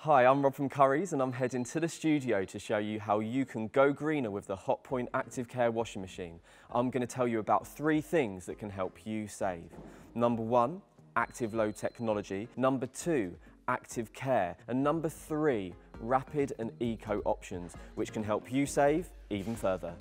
Hi, I'm Rob from Currys and I'm heading to the studio to show you how you can go greener with the Hotpoint Active Care washing machine. I'm going to tell you about 3 things that can help you save. Number 1, active load technology. Number 2, active care. And number 3, rapid and eco options, which can help you save even further.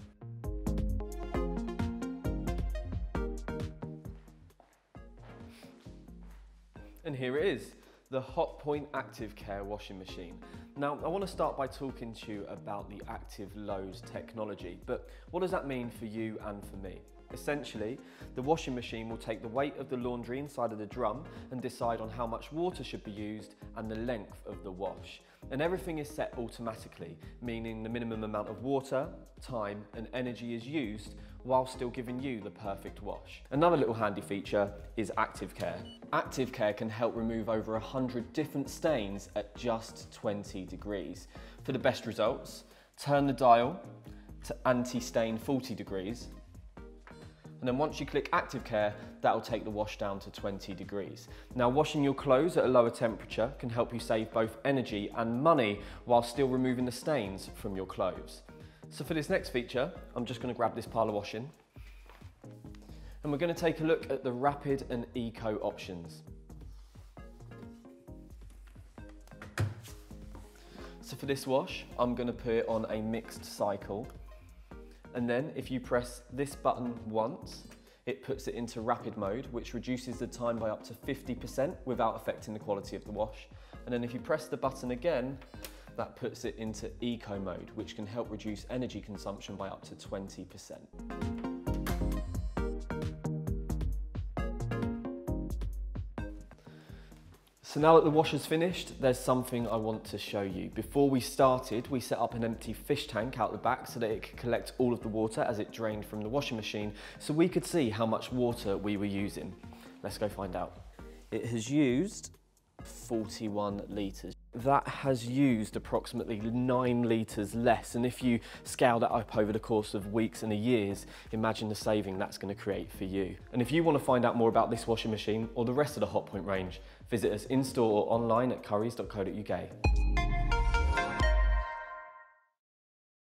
And here it is, the Hotpoint Active Care washing machine. Now, I want to start by talking to you about the active load technology, but what does that mean for you and for me? Essentially, the washing machine will take the weight of the laundry inside of the drum and decide on how much water should be used and the length of the wash. And everything is set automatically, meaning the minimum amount of water, time and energy is used while still giving you the perfect wash. Another little handy feature is Active Care. Active Care can help remove over 100 different stains at just 20 degrees. For the best results, turn the dial to anti-stain 40 degrees. And then once you click Active Care, that'll take the wash down to 20 degrees. Now, washing your clothes at a lower temperature can help you save both energy and money while still removing the stains from your clothes. So for this next feature, I'm just going to grab this pile of washing and we're going to take a look at the rapid and eco options. So for this wash, I'm going to put it on a mixed cycle. And then if you press this button once, it puts it into rapid mode, which reduces the time by up to 50% without affecting the quality of the wash. And then if you press the button again, that puts it into eco mode, which can help reduce energy consumption by up to 20%. So now that the wash is finished, there's something I want to show you. Before we started, we set up an empty fish tank out the back so that it could collect all of the water as it drained from the washing machine, so we could see how much water we were using. Let's go find out. It has used 41 litres. That has used approximately 9 litres less, and if you scale that up over the course of weeks and years, imagine the saving that's going to create for you. And if you want to find out more about this washing machine or the rest of the Hotpoint range, visit us in store or online at currys.co.uk.